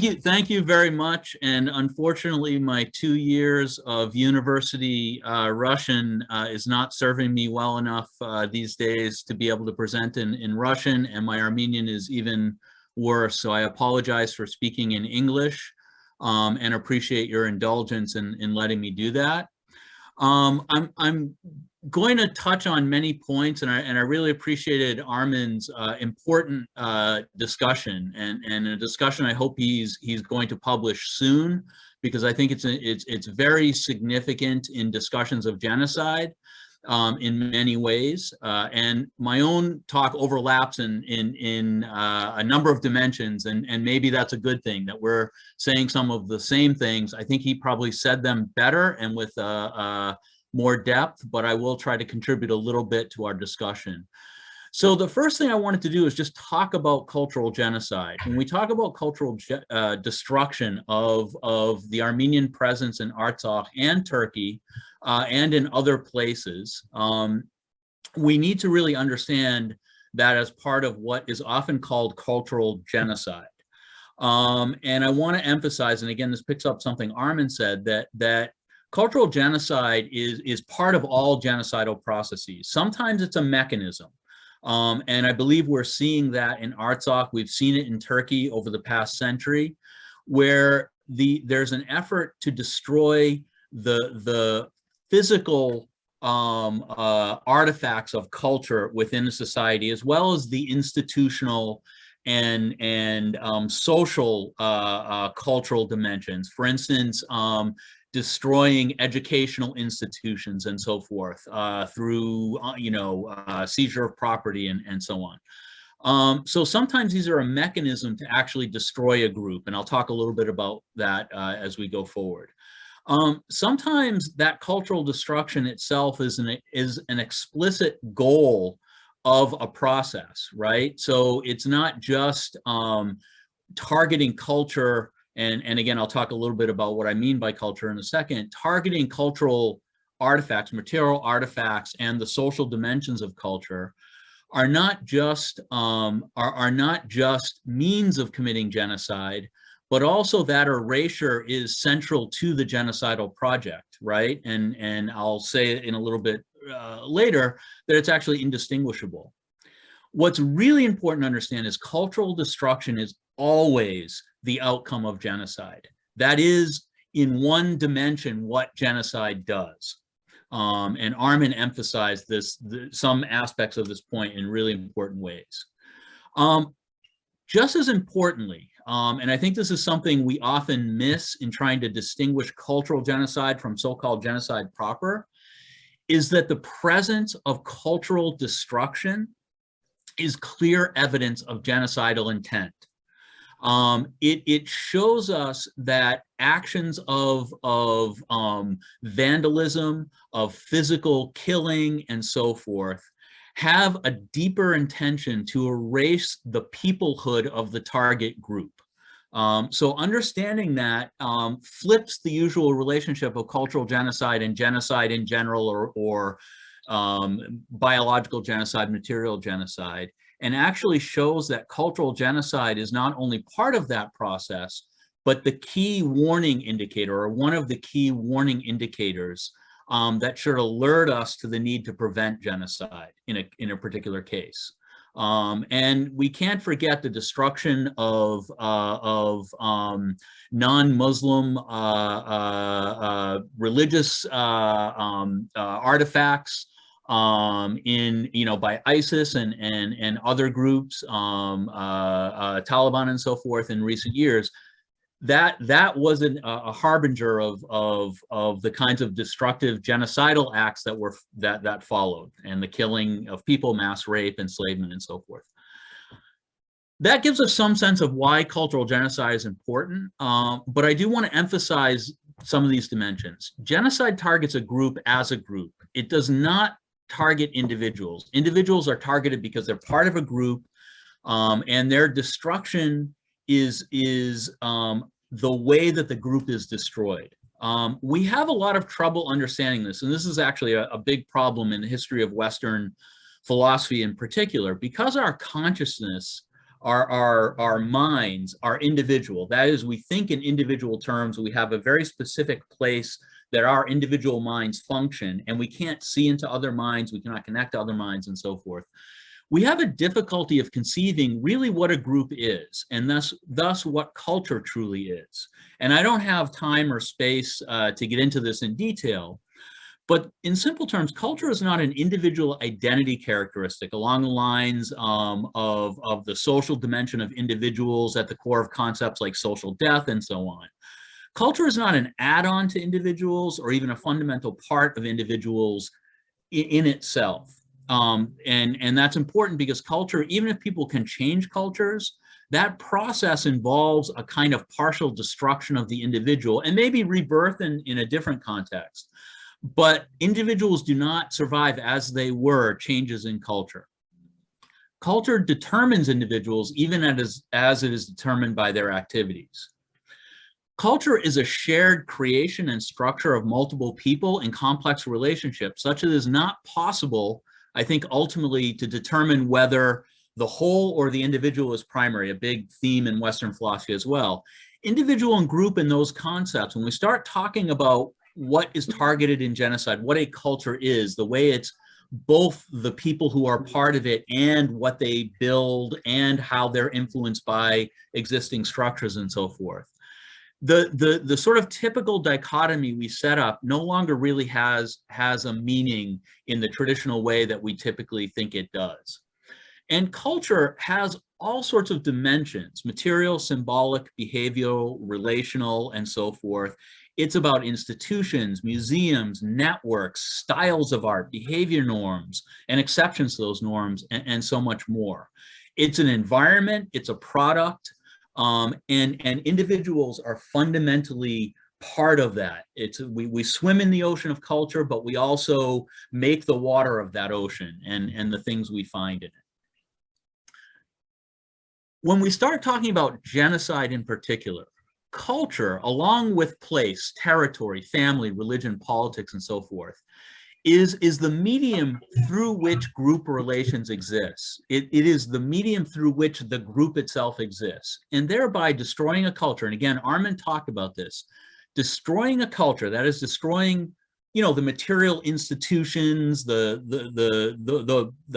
Thank you very much. And unfortunately, my 2 years of university Russian is not serving me well enough these days to be able to present in Russian, and my Armenian is even worse. So I apologize for speaking in English and appreciate your indulgence in letting me do that. I'm going to touch on many points, and I really appreciated Armin's important discussion and a discussion I hope he's going to publish soon, because I think it's very significant in discussions of genocide in many ways. And my own talk overlaps in a number of dimensions, and maybe that's a good thing that we're saying some of the same things. I think he probably said them better and with more depth, but I will try to contribute a little bit to our discussion. So the first thing I wanted to do is just talk about cultural genocide. When we talk about cultural destruction of the Armenian presence in Artsakh and Turkey and in other places, we need to really understand that as part of what is often called cultural genocide. And I want to emphasize, and again, this picks up something Armin said, that cultural genocide is part of all genocidal processes. Sometimes it's a mechanism. And I believe we're seeing that in Artsakh. We've seen it in Turkey over the past century, where there's an effort to destroy the physical artifacts of culture within a society, as well as the institutional and social cultural dimensions. For instance, destroying educational institutions and so forth through, seizure of property and so on. So sometimes these are a mechanism to actually destroy a group, and I'll talk a little bit about that as we go forward. Sometimes that cultural destruction itself is an explicit goal of a process, right? So it's not just targeting culture. And again, I'll talk a little bit about what I mean by culture in a second. Targeting cultural artifacts, material artifacts, and the social dimensions of culture are not just means of committing genocide, but also that erasure is central to the genocidal project, right? And I'll say it in a little bit later that it's actually indistinguishable. What's really important to understand is cultural destruction is always the outcome of genocide. That is, in one dimension, what genocide does. And Armin emphasized some aspects of this point in really important ways. Just as importantly, and I think this is something we often miss in trying to distinguish cultural genocide from so-called genocide proper, is that the presence of cultural destruction is clear evidence of genocidal intent. It shows us that actions of vandalism, of physical killing, and so forth have a deeper intention to erase the peoplehood of the target group. So understanding that flips the usual relationship of cultural genocide and genocide in general, or biological genocide, material genocide, and actually shows that cultural genocide is not only part of that process, but the key warning indicator, or one of the key warning indicators that should alert us to the need to prevent genocide in a particular case. And we can't forget the destruction of non-Muslim religious artifacts by ISIS and other groups, Taliban and so forth in recent years. That wasn't a harbinger of the kinds of destructive genocidal acts that followed, and the killing of people, mass rape, enslavement, and so forth. That gives us some sense of why cultural genocide is important, but I do want to emphasize some of these dimensions. Genocide targets a group as a group. It does not target individuals. Individuals are targeted because they're part of a group, and their destruction is the way that the group is destroyed. We have a lot of trouble understanding this, and this is actually a big problem in the history of Western philosophy in particular, because our consciousness our minds are individual. That is, we think in individual terms. We have a very specific place that our individual minds function, and we can't see into other minds, we cannot connect to other minds, and so forth. We have a difficulty of conceiving really what a group is, and thus what culture truly is. And I don't have time or space to get into this in detail, but in simple terms, culture is not an individual identity characteristic along the lines of the social dimension of individuals at the core of concepts like social death and so on. Culture is not an add-on to individuals or even a fundamental part of individuals in itself. And that's important because culture, even if people can change cultures, that process involves a kind of partial destruction of the individual and maybe rebirth in a different context. But individuals do not survive as they were changes in culture. Culture determines individuals even as it is determined by their activities. Culture is a shared creation and structure of multiple people in complex relationships, such that it is not possible, I think, ultimately to determine whether the whole or the individual is primary, a big theme in Western philosophy as well. Individual and group in those concepts, when we start talking about what is targeted in genocide, what a culture is, the way it's both the people who are part of it and what they build and how they're influenced by existing structures and so forth. The sort of typical dichotomy we set up no longer really has a meaning in the traditional way that we typically think it does. And culture has all sorts of dimensions: material, symbolic, behavioral, relational, and so forth. It's about institutions, museums, networks, styles of art, behavior norms, and exceptions to those norms, and so much more. It's an environment, it's a product, and individuals are fundamentally part of that. We swim in the ocean of culture, but we also make the water of that ocean and the things we find in it. When we start talking about genocide in particular, culture, along with place, territory, family, religion, politics, and so forth, is the medium through which group relations exists. It is the medium through which the group itself exists, and thereby destroying a culture. And again, Armin talked about this. Destroying a culture, that is destroying, the material institutions, the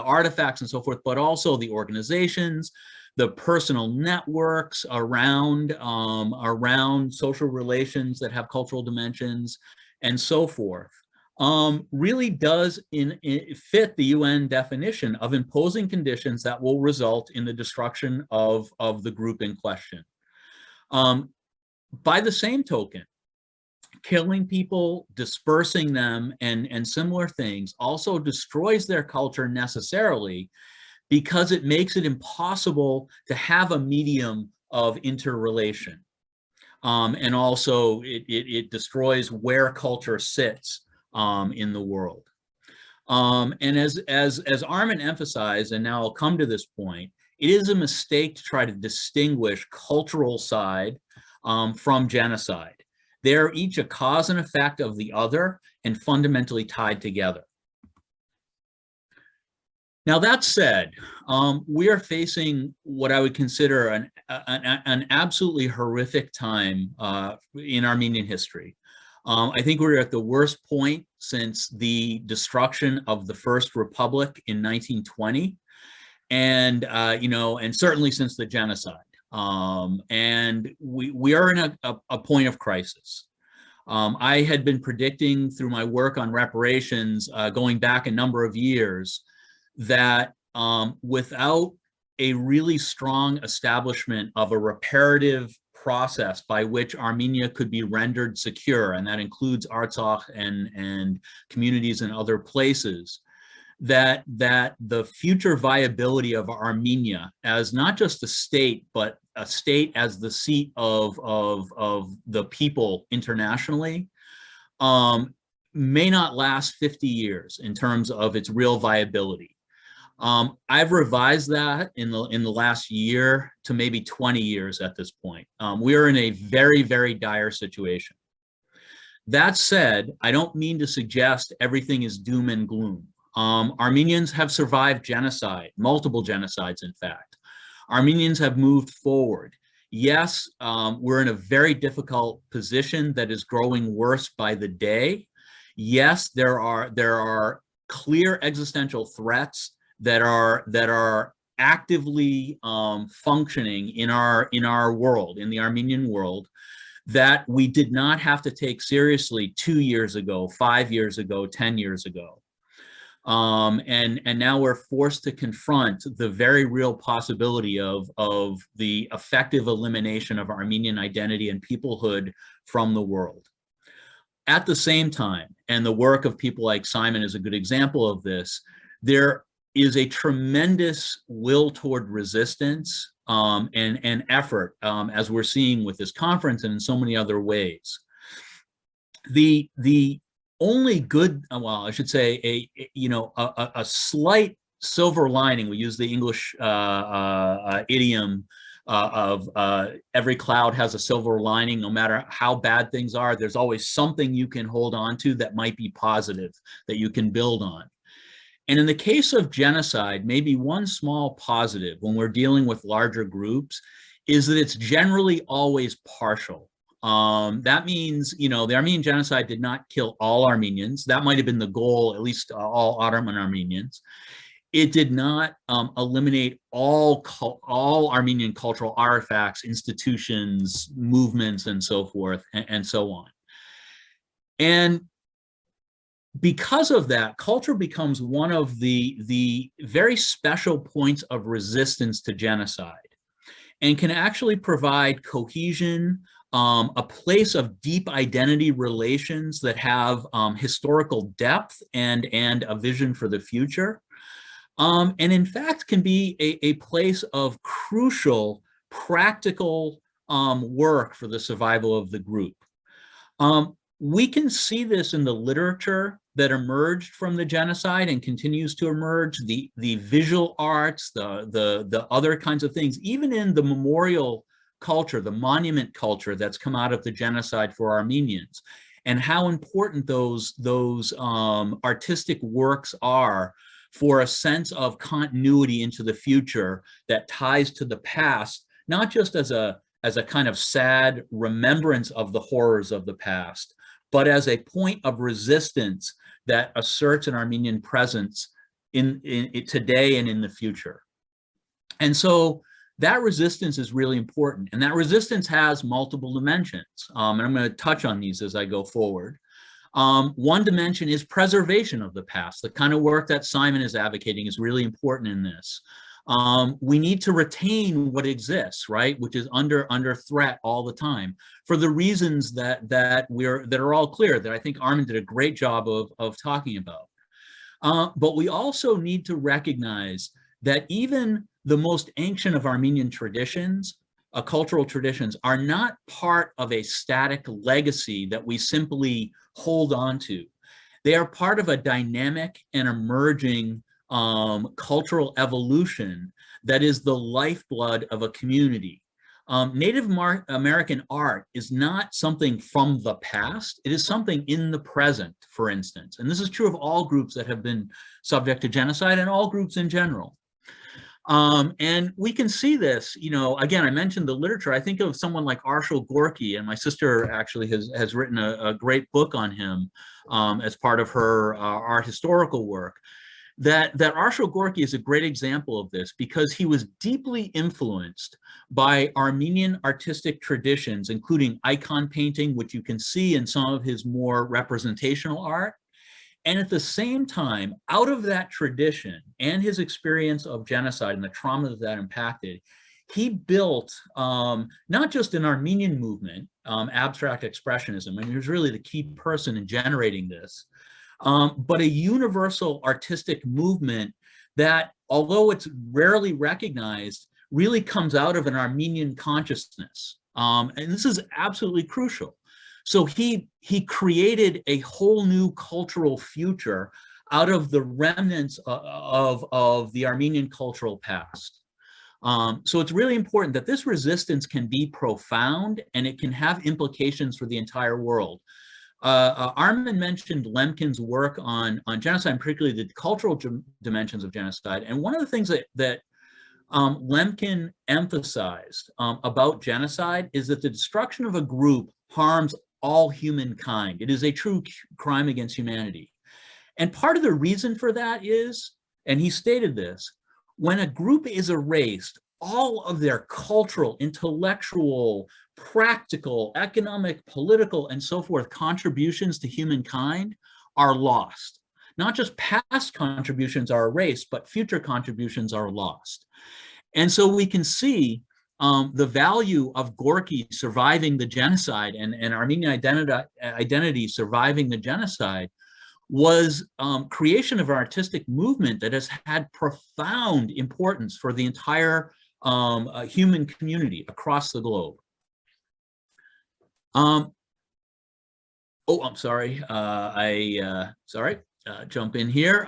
artifacts and so forth, but also the organizations, the personal networks around social relations that have cultural dimensions, and so forth, really does fit the UN definition of imposing conditions that will result in the destruction of the group in question. By the same token, killing people, dispersing them, and similar things also destroys their culture necessarily, because it makes it impossible to have a medium of interrelation. And also it destroys where culture sits in the world. And as Armin emphasized, and now I'll come to this point, it is a mistake to try to distinguish cultural side from genocide. They're each a cause and effect of the other and fundamentally tied together. Now, that said, we are facing what I would consider an absolutely horrific time in Armenian history. I think we're at the worst point since the destruction of the First Republic in 1920, and and certainly since the genocide. And we are in a point of crisis. I had been predicting through my work on reparations going back a number of years that without a really strong establishment of a reparative process by which Armenia could be rendered secure, and that includes Artsakh and communities in other places, that the future viability of Armenia as not just a state, but a state as the seat of the people internationally, may not last 50 years in terms of its real viability. I've revised that in the last year to maybe 20 years at this point. We are in a very, very dire situation. That said, I don't mean to suggest everything is doom and gloom. Armenians have survived genocide, multiple genocides, in fact. Armenians have moved forward. Yes, we're in a very difficult position that is growing worse by the day. Yes, there are clear existential threats that are actively functioning in our world, in the Armenian world, that we did not have to take seriously 2 years ago, 5 years ago, 10 years ago. And now we're forced to confront the very real possibility of the effective elimination of Armenian identity and peoplehood from the world. At the same time, and the work of people like Simon is a good example of this, there is a tremendous will toward resistance and effort, as we're seeing with this conference and in so many other ways. The only good, well, I should say, a slight silver lining, we use the English idiom of every cloud has a silver lining. No matter how bad things are, there's always something you can hold on to that might be positive, that you can build on. And in the case of genocide, maybe one small positive when we're dealing with larger groups is that it's generally always partial. That means, the Armenian genocide did not kill all Armenians. That might have been the goal, at least all Ottoman Armenians. It did not eliminate all Armenian cultural artifacts, institutions, movements, and so forth, and so on. And because of that, culture becomes one of the very special points of resistance to genocide, and can actually provide cohesion, a place of deep identity relations that have historical depth and a vision for the future. And in fact, can be a place of crucial, practical work for the survival of the group. We can see this in the literature that emerged from the genocide and continues to emerge, the visual arts, the other kinds of things, even in the memorial culture, the monument culture that's come out of the genocide for Armenians, and how important those artistic works are for a sense of continuity into the future that ties to the past, not just as a kind of sad remembrance of the horrors of the past, but as a point of resistance that asserts an Armenian presence in today and in the future. And so that resistance is really important, and that resistance has multiple dimensions, and I'm going to touch on these as I go forward. One dimension is preservation of the past. The kind of work that Simon is advocating is really important in this. We need to retain what exists, right, which is under threat all the time, for the reasons that are all clear, that I think Armin did a great job of talking about. But we also need to recognize that even the most ancient of Armenian traditions, cultural traditions, are not part of a static legacy that we simply hold on to. They are part of a dynamic and emerging cultural evolution that is the lifeblood of a community. Native American art is not something from the past, it is something in the present, for instance. And this is true of all groups that have been subject to genocide and all groups in general. And we can see this, again, I mentioned the literature. I think of someone like Arshil Gorky, and my sister actually has written a great book on him as part of her art historical work. That Arshil Gorky is a great example of this, because he was deeply influenced by Armenian artistic traditions, including icon painting, which you can see in some of his more representational art. And at the same time, out of that tradition and his experience of genocide and the trauma that impacted, he built not just an Armenian movement, abstract expressionism, and he was really the key person in generating this, but a universal artistic movement that, although it's rarely recognized, really comes out of an Armenian consciousness. And this is absolutely crucial. So he created a whole new cultural future out of the remnants of the Armenian cultural past. So it's really important that this resistance can be profound, and it can have implications for the entire world. Armin mentioned Lemkin's work on genocide, and particularly the cultural dimensions of genocide. And one of the things that Lemkin emphasized about genocide is that the destruction of a group harms all humankind. It is a true crime against humanity. And part of the reason for that is, and he stated this, when a group is erased, all of their cultural, intellectual, practical, economic, political, and so forth contributions to humankind are lost. Not just past contributions are erased, but future contributions are lost. And so we can see the value of Gorky surviving the genocide and Armenian identity surviving the genocide was creation of an artistic movement that has had profound importance for the entire human community across the globe. Oh, I'm sorry. Jump in here.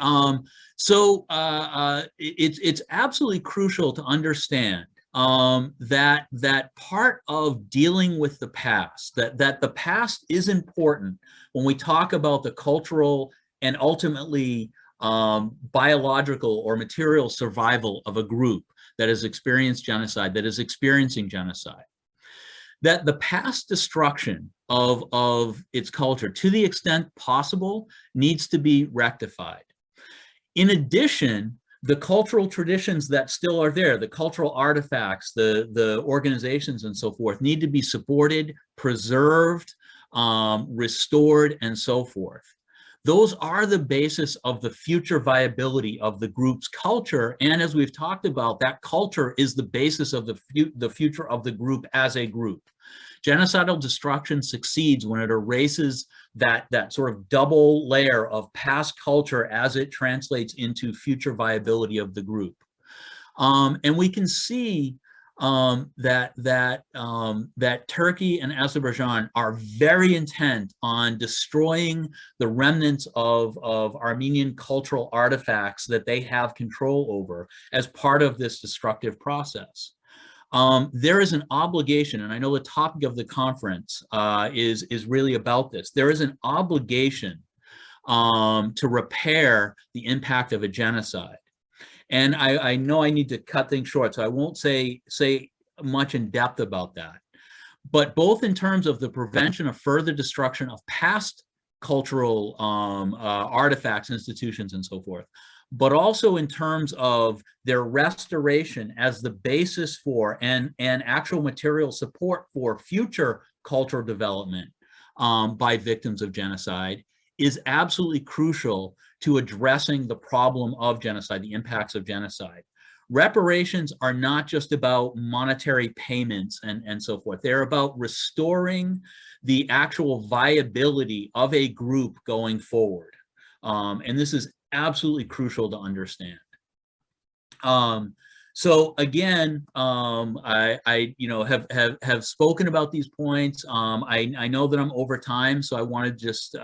It's absolutely crucial to understand that part of dealing with the past, that the past is important when we talk about the cultural and ultimately biological or material survival of a group that has experienced genocide, that is experiencing genocide. That the past destruction of its culture, to the extent possible, needs to be rectified. In addition, the cultural traditions that still are there, the cultural artifacts, the organizations and so forth, need to be supported, preserved, restored, and so forth. Those are the basis of the future viability of the group's culture. And as we've talked about, that culture is the basis of the future of the group as a group. Genocidal destruction succeeds when it erases that sort of double layer of past culture as it translates into future viability of the group. And we can see that Turkey and Azerbaijan are very intent on destroying the remnants of Armenian cultural artifacts that they have control over as part of this destructive process. There is an obligation, and I know the topic of the conference is really about this. There is an obligation to repair the impact of a genocide. And I know I need to cut things short, so I won't say much in depth about that. But both in terms of the prevention of further destruction of past cultural artifacts, institutions, and so forth, but also in terms of their restoration as the basis for and actual material support for future cultural development by victims of genocide is absolutely crucial to addressing the problem of genocide, the impacts of genocide. Reparations are not just about monetary payments and so forth. They're about restoring the actual viability of a group going forward. And this is absolutely crucial to understand. So again, I have spoken about these points. I know that I'm over time, so I want to just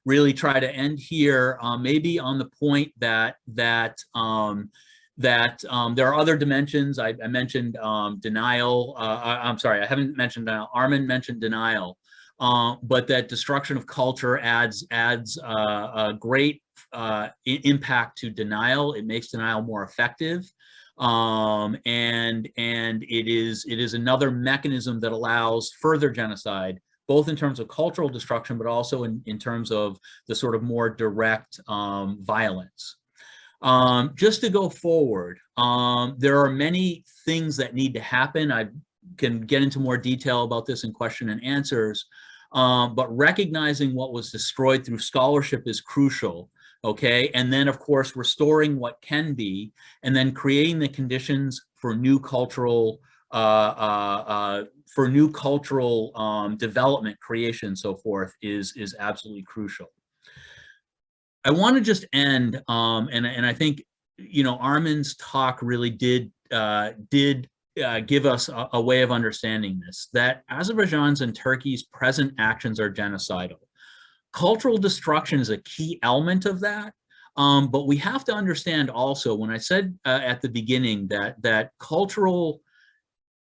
really try to end here, maybe on the point that there are other dimensions. I mentioned denial. I'm sorry, I haven't mentioned denial. Armin mentioned denial, but that destruction of culture adds a great impact to denial. It makes denial more effective, and it is another mechanism that allows further genocide, both in terms of cultural destruction, but also in terms of the sort of more direct violence. Just to go forward, there are many things that need to happen. I can get into more detail about this in question and answers, but recognizing what was destroyed through scholarship is crucial. Okay, and then of course restoring what can be, and then creating the conditions for new cultural development, creation, so forth is absolutely crucial. I want to just end, and I think Armin's talk really did give us a way of understanding this, that Azerbaijan's and Turkey's present actions are genocidal. Cultural destruction is a key element of that, but we have to understand also, when I said at the beginning that cultural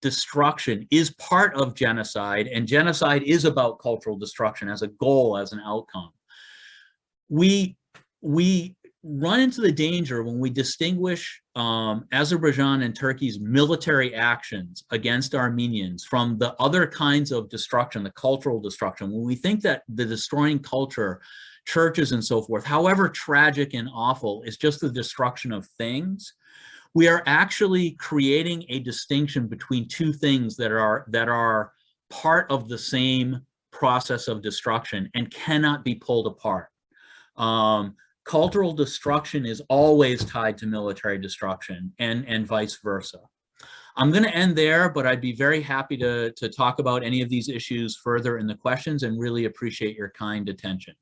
destruction is part of genocide, and genocide is about cultural destruction as a goal, as an outcome. We run into the danger when we distinguish Azerbaijan and Turkey's military actions against Armenians from the other kinds of destruction, the cultural destruction. When we think that the destroying culture, churches and so forth, however tragic and awful, is just the destruction of things, we are actually creating a distinction between two things that are part of the same process of destruction and cannot be pulled apart. Cultural destruction is always tied to military destruction, and vice versa. I'm going to end there, but I'd be very happy to talk about any of these issues further in the questions, and really appreciate your kind attention.